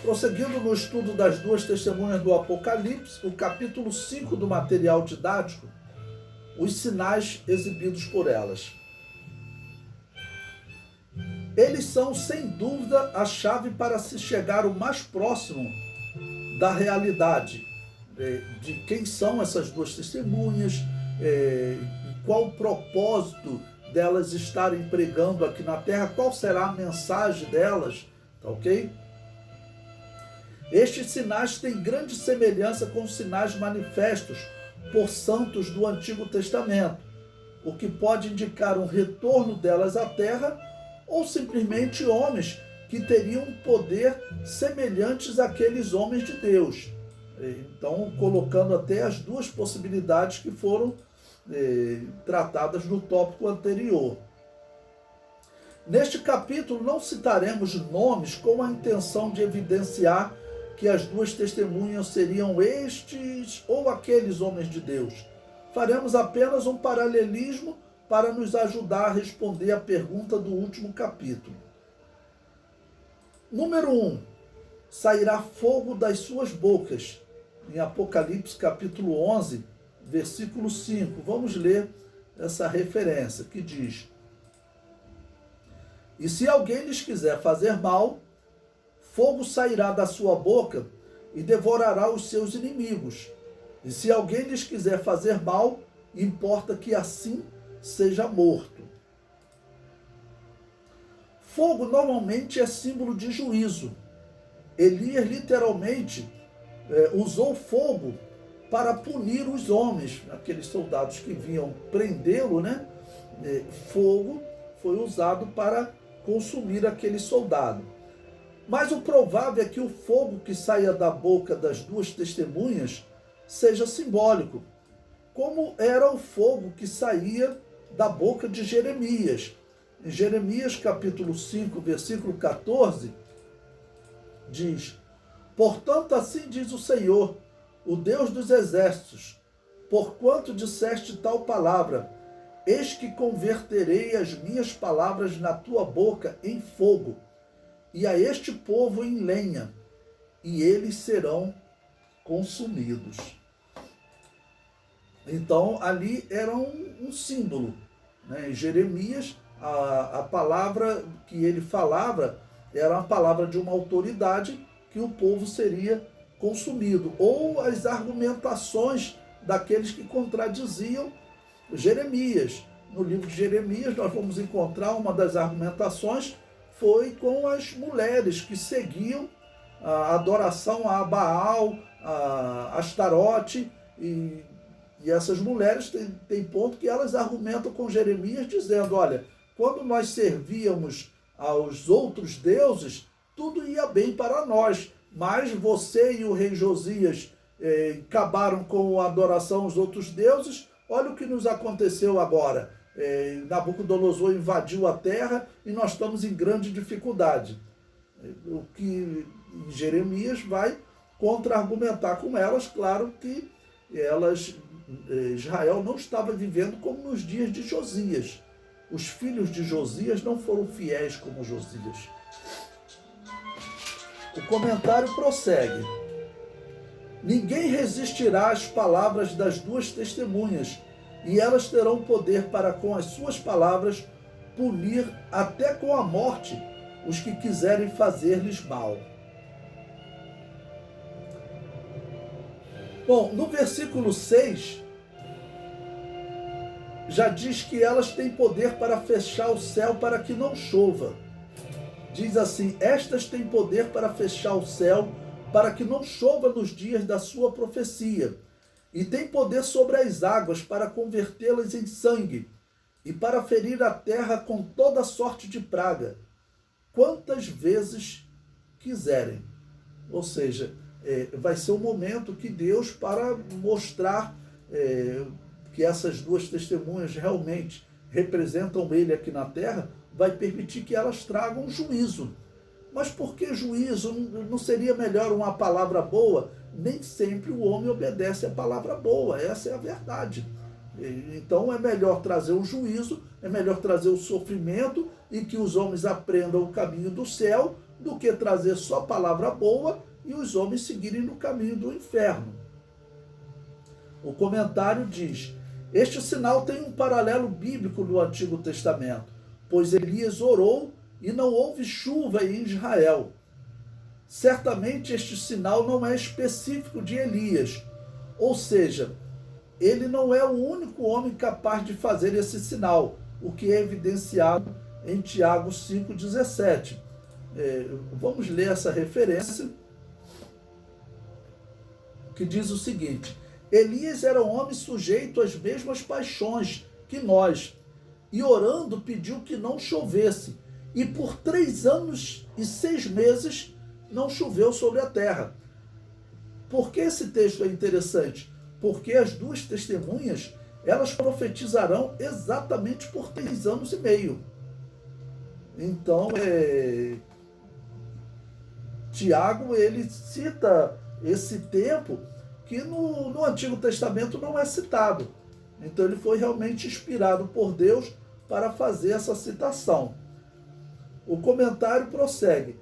Prosseguindo no estudo das duas testemunhas do Apocalipse, o capítulo 5 do material didático, os sinais exibidos por elas. Eles são, sem dúvida, a chave para se chegar o mais próximo da realidade, de quem são essas duas testemunhas, qual o propósito delas estarem pregando aqui na Terra, qual será a mensagem delas, tá ok? Estes sinais têm grande semelhança com os sinais manifestos por santos do Antigo Testamento, o que pode indicar um retorno delas à Terra ou simplesmente homens que teriam poder semelhantes àqueles homens de Deus. Então, colocando até as duas possibilidades que foram tratadas no tópico anterior. Neste capítulo não citaremos nomes com a intenção de evidenciar que as duas testemunhas seriam estes ou aqueles homens de Deus. Faremos apenas um paralelismo para nos ajudar a responder a pergunta do último capítulo. Número 1. Sairá fogo das suas bocas. Em Apocalipse capítulo 11, versículo 5. Vamos ler essa referência que diz: E se alguém lhes quiser fazer mal, fogo sairá da sua boca e devorará os seus inimigos. E se alguém lhes quiser fazer mal, importa que assim seja morto. Fogo normalmente é símbolo de juízo. Elias literalmente usou fogo para punir os homens, aqueles soldados que vinham prendê-lo, né? Fogo foi usado para consumir aquele soldado. Mas o provável é que o fogo que saia da boca das duas testemunhas seja simbólico, como era o fogo que saía da boca de Jeremias. Em Jeremias capítulo 5, versículo 14, diz: Portanto, assim diz o Senhor, o Deus dos exércitos, porquanto disseste tal palavra, eis que converterei as minhas palavras na tua boca em fogo, e a este povo em lenha, e eles serão consumidos. Então, ali era um símbolo, né? Em Jeremias, a palavra que ele falava era a palavra de uma autoridade que o povo seria consumido, ou as argumentações daqueles que contradiziam Jeremias. No livro de Jeremias, nós vamos encontrar uma das argumentações foi com as mulheres que seguiam a adoração a Baal, a Astarote, e essas mulheres têm ponto que elas argumentam com Jeremias dizendo: olha, quando nós servíamos aos outros deuses, tudo ia bem para nós, mas você e o rei Josias acabaram com a adoração aos outros deuses, olha o que nos aconteceu agora. Nabucodonosor invadiu a terra e nós estamos em grande dificuldade. O que Jeremias vai contra-argumentar com elas, claro que Israel não estava vivendo como nos dias de Josias. Os filhos de Josias não foram fiéis como Josias. O comentário prossegue: Ninguém resistirá às palavras das duas testemunhas, e elas terão poder para, com as suas palavras, punir até com a morte os que quiserem fazer-lhes mal. Bom, no versículo 6, já diz que elas têm poder para fechar o céu para que não chova. Diz assim: estas têm poder para fechar o céu para que não chova nos dias da sua profecia, e tem poder sobre as águas para convertê-las em sangue, e para ferir a terra com toda sorte de praga, quantas vezes quiserem. Ou seja, vai ser o momento que Deus, para mostrar que essas duas testemunhas realmente representam Ele aqui na terra, vai permitir que elas tragam juízo. Mas por que juízo? Não seria melhor uma palavra boa? Nem sempre o homem obedece a palavra boa, essa é a verdade. Então é melhor trazer o juízo, é melhor trazer o sofrimento e que os homens aprendam o caminho do céu do que trazer só palavra boa e os homens seguirem no caminho do inferno. O comentário diz: este sinal tem um paralelo bíblico no Antigo Testamento, pois Elias orou e não houve chuva em Israel. Certamente este sinal não é específico de Elias, ou seja, ele não é o único homem capaz de fazer esse sinal, o que é evidenciado em Tiago 5,17. Vamos ler essa referência, que diz o seguinte: Elias era um homem sujeito às mesmas paixões que nós, e orando pediu que não chovesse, e por 3 anos e 6 meses não choveu sobre a terra. Por que esse texto é interessante? Porque as duas testemunhas, elas profetizarão exatamente por 3 anos e meio. Então, Tiago, ele cita esse tempo que no Antigo Testamento não é citado. Então, ele foi realmente inspirado por Deus para fazer essa citação. O comentário prossegue,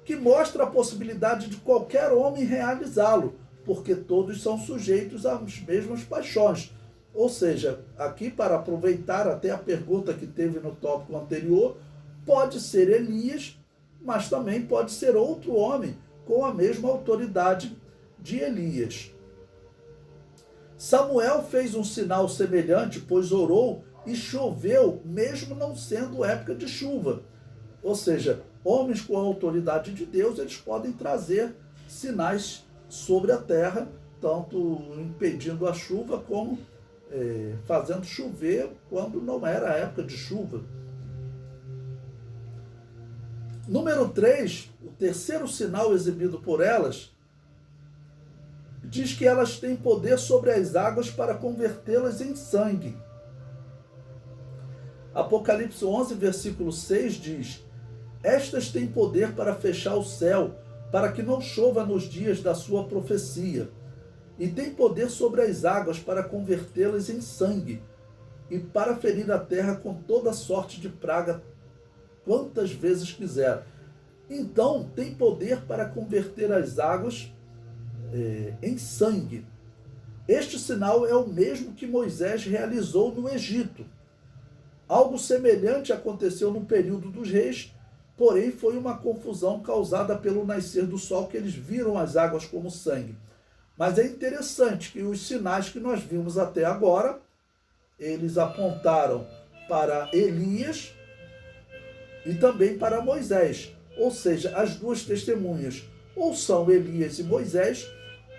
que mostra a possibilidade de qualquer homem realizá-lo, porque todos são sujeitos às mesmas paixões. Ou seja, aqui, para aproveitar até a pergunta que teve no tópico anterior, pode ser Elias, mas também pode ser outro homem com a mesma autoridade de Elias. Samuel fez um sinal semelhante, pois orou e choveu, mesmo não sendo época de chuva. Ou seja, homens com a autoridade de Deus, eles podem trazer sinais sobre a terra, tanto impedindo a chuva como fazendo chover quando não era a época de chuva. Número 3, o terceiro sinal exibido por elas, diz que elas têm poder sobre as águas para convertê-las em sangue. Apocalipse 11, versículo 6 diz: estas têm poder para fechar o céu, para que não chova nos dias da sua profecia. E têm poder sobre as águas para convertê-las em sangue, e para ferir a terra com toda sorte de praga, quantas vezes quiser. Então, tem poder para converter as águas em sangue. Este sinal é o mesmo que Moisés realizou no Egito. Algo semelhante aconteceu no período dos reis, porém foi uma confusão causada pelo nascer do sol, que eles viram as águas como sangue. Mas é interessante que os sinais que nós vimos até agora, eles apontaram para Elias e também para Moisés. Ou seja, as duas testemunhas ou são Elias e Moisés,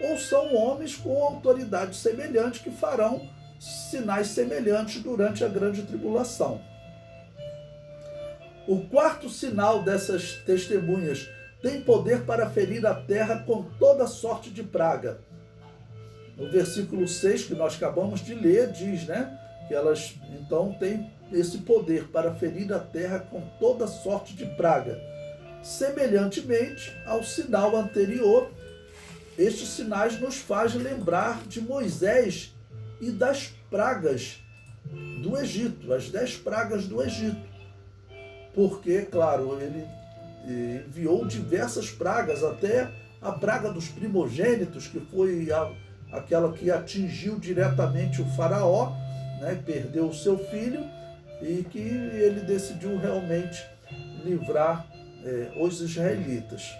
ou são homens com autoridade semelhante que farão sinais semelhantes durante a grande tribulação. O quarto sinal dessas testemunhas tem poder para ferir a terra com toda sorte de praga. No versículo 6 que nós acabamos de ler, diz, que elas então têm esse poder para ferir a terra com toda sorte de praga. Semelhantemente ao sinal anterior, estes sinais nos fazem lembrar de Moisés e das pragas do Egito, as 10 pragas do Egito. Porque, claro, ele enviou diversas pragas, até a praga dos primogênitos, que foi aquela que atingiu diretamente o faraó, perdeu o seu filho, e que ele decidiu realmente livrar os israelitas.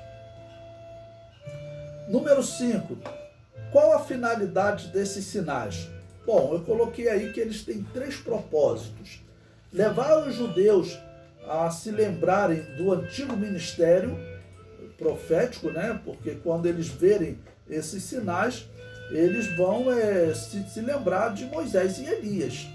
Número 5. Qual a finalidade desses sinais? Bom, eu coloquei aí que eles têm 3 propósitos. Levar os judeus a se lembrarem do antigo ministério profético, porque quando eles verem esses sinais, eles vão se lembrar de Moisés e Elias.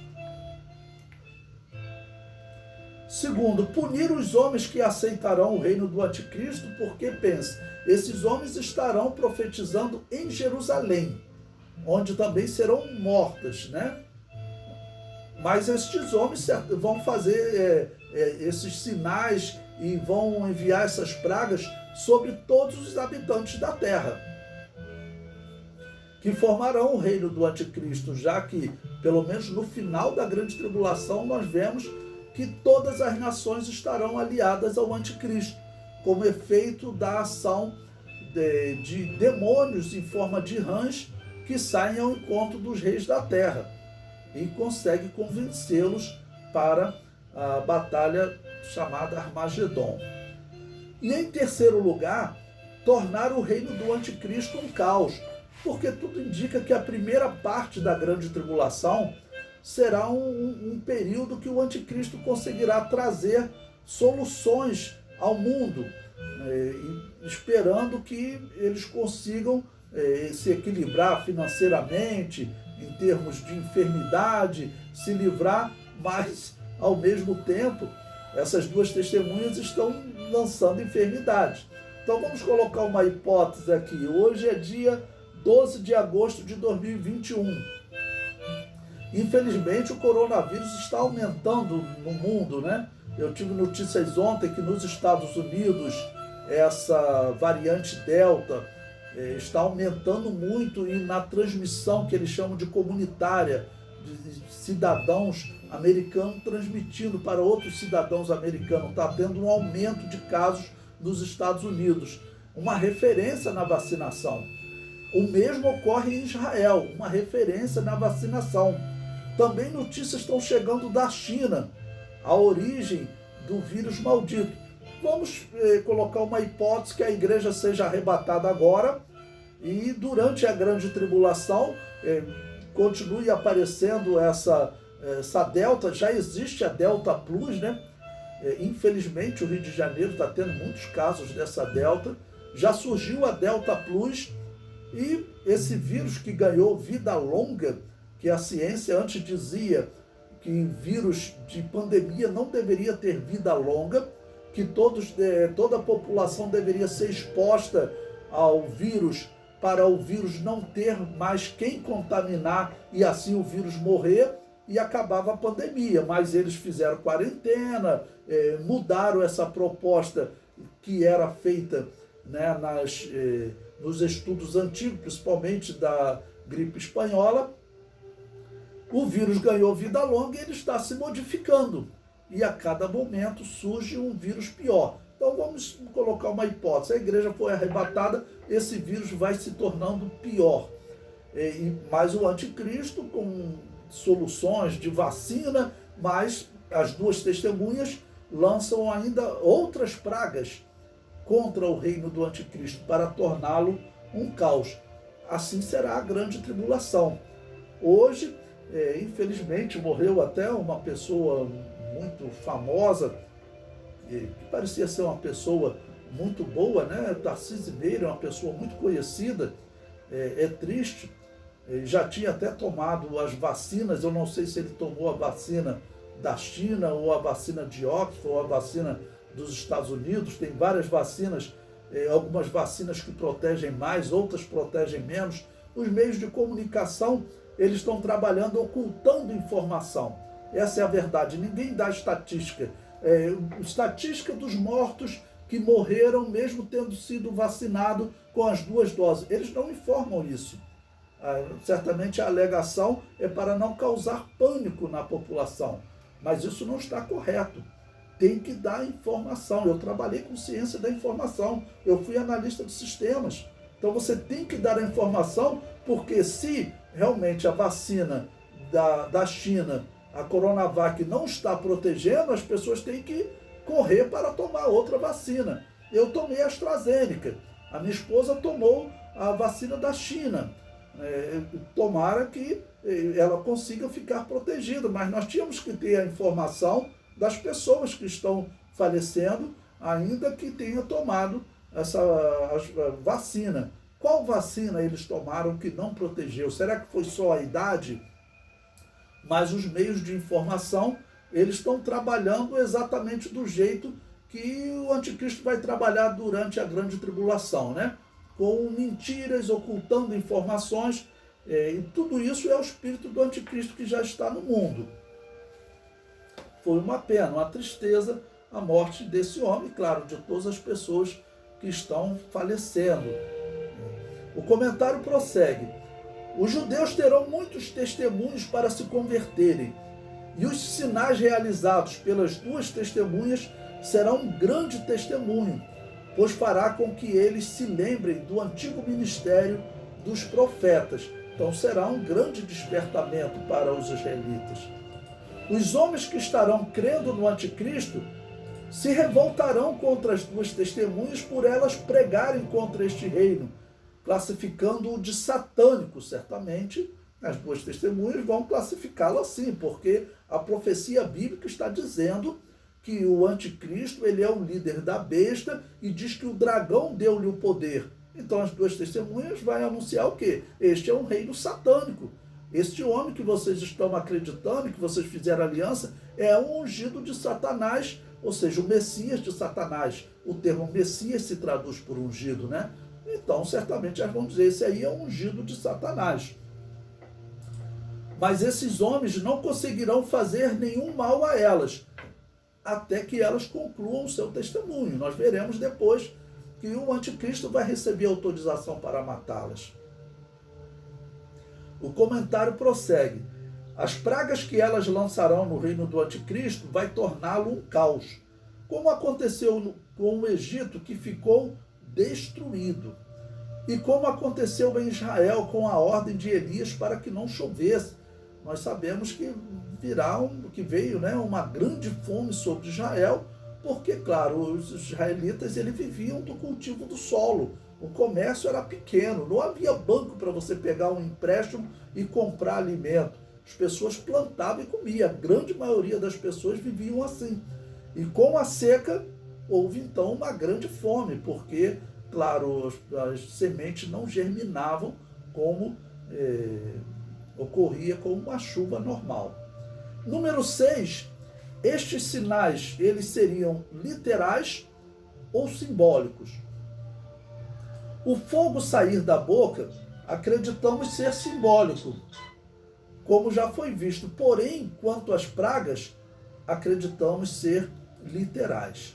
Segundo, punir os homens que aceitarão o reino do anticristo, porque pensa, esses homens estarão profetizando em Jerusalém, onde também serão mortas, Mas estes homens vão fazer esses sinais e vão enviar essas pragas sobre todos os habitantes da terra, que formarão o reino do anticristo, já que, pelo menos no final da grande tribulação, nós vemos que todas as nações estarão aliadas ao anticristo. como efeito da ação de demônios em forma de rãs que saem ao encontro dos reis da terra e consegue convencê-los para a batalha chamada Armagedon. E em terceiro lugar, tornar o reino do anticristo um caos, porque tudo indica que a primeira parte da grande tribulação será um período que o anticristo conseguirá trazer soluções ao mundo, esperando que eles consigam se equilibrar financeiramente, em termos de enfermidade, se livrar, mas, ao mesmo tempo, essas duas testemunhas estão lançando enfermidades. Então vamos colocar uma hipótese aqui. Hoje é dia 12 de agosto de 2021. Infelizmente o coronavírus está aumentando no mundo, né? Eu tive notícias ontem que nos Estados Unidos essa variante Delta está aumentando muito e na transmissão que eles chamam de comunitária, de cidadãos americanos transmitindo para outros cidadãos americanos. Está tendo um aumento de casos nos Estados Unidos, uma referência na vacinação. O mesmo ocorre em Israel, uma referência na vacinação. Também notícias estão chegando da China, a origem do vírus maldito. Vamos colocar uma hipótese que a igreja seja arrebatada agora e durante a grande tribulação continue aparecendo essa Delta. Já existe a Delta Plus, né? Infelizmente o Rio de Janeiro está tendo muitos casos dessa Delta. Já surgiu a Delta Plus e esse vírus que ganhou vida longa, que a ciência antes dizia que vírus de pandemia não deveria ter vida longa, que toda a população deveria ser exposta ao vírus para o vírus não ter mais quem contaminar e assim o vírus morrer e acabava a pandemia. Mas eles fizeram quarentena, mudaram essa proposta que era feita, né, nos estudos antigos, principalmente da gripe espanhola. O vírus ganhou vida longa e ele está se modificando. E a cada momento surge um vírus pior. Então vamos colocar uma hipótese. A igreja foi arrebatada, esse vírus vai se tornando pior. Mas o anticristo, com soluções de vacina, mas as duas testemunhas lançam ainda outras pragas contra o reino do anticristo para torná-lo um caos. Assim será a grande tribulação. Hoje, infelizmente, morreu até uma pessoa muito famosa, que parecia ser uma pessoa muito boa, né? Tarcísio Meira é uma pessoa muito conhecida, é triste. Já tinha até tomado as vacinas, eu não sei se ele tomou a vacina da China, ou a vacina de Oxford, ou a vacina dos Estados Unidos. Tem várias vacinas, algumas vacinas que protegem mais, outras protegem menos. Os meios de comunicação, eles estão trabalhando ocultando informação. Essa é a verdade, ninguém dá estatística. Estatística dos mortos que morreram mesmo tendo sido vacinado com as duas doses. Eles não informam isso. Certamente a alegação é para não causar pânico na população, mas isso não está correto. Tem que dar informação. Eu trabalhei com ciência da informação, eu fui analista de sistemas. Então você tem que dar a informação, porque se realmente a vacina da China, a Coronavac, não está protegendo, as pessoas têm que correr para tomar outra vacina. Eu tomei a AstraZeneca, a minha esposa tomou a vacina da China. Tomara que ela consiga ficar protegida, mas nós tínhamos que ter a informação das pessoas que estão falecendo, ainda que tenha tomado essa vacina. Qual vacina eles tomaram que não protegeu? Será que foi só a idade? Mas os meios de informação, eles estão trabalhando exatamente do jeito que o anticristo vai trabalhar durante a grande tribulação, né? Com mentiras, ocultando informações, e tudo isso é o espírito do anticristo que já está no mundo. Foi uma pena, uma tristeza a morte desse homem, claro, de todas as pessoas que estão falecendo. O comentário prossegue. Os judeus terão muitos testemunhos para se converterem, e os sinais realizados pelas duas testemunhas serão um grande testemunho. pois fará com que eles se lembrem do antigo ministério dos profetas. Então será um grande despertamento para os israelitas. Os homens que estarão crendo no anticristo se revoltarão contra as duas testemunhas por elas pregarem contra este reino, classificando-o de satânico. Certamente as duas testemunhas vão classificá-lo assim, porque a profecia bíblica está dizendo que o anticristo ele é o líder da besta e diz que o dragão deu-lhe o poder. Então as duas testemunhas vão anunciar o quê? Este é um reino satânico. Este homem que vocês estão acreditando, que vocês fizeram aliança, é um ungido de Satanás, ou seja, o Messias de Satanás. O termo Messias se traduz por ungido, né? Então, certamente, elas vão dizer, esse aí é um ungido de Satanás. Mas esses homens não conseguirão fazer nenhum mal a elas, até que elas concluam o seu testemunho. Nós veremos depois que o anticristo vai receber autorização para matá-las. O comentário prossegue. As pragas que elas lançarão no reino do anticristo vai torná-lo um caos, como aconteceu com o Egito, que ficou destruído, e como aconteceu em Israel com a ordem de Elias para que não chovesse. Nós sabemos que veio uma grande fome sobre Israel, porque, claro, os israelitas eles viviam do cultivo do solo. O comércio era pequeno, não havia banco para você pegar um empréstimo e comprar alimento. As pessoas plantavam e comiam, a grande maioria das pessoas viviam assim. E com a seca, houve então uma grande fome, porque, claro, as sementes não germinavam como ocorria com uma chuva normal. Número 6, estes sinais, eles seriam literais ou simbólicos. O fogo sair da boca, acreditamos ser simbólico, como já foi visto. Porém, quanto às pragas, acreditamos ser literais.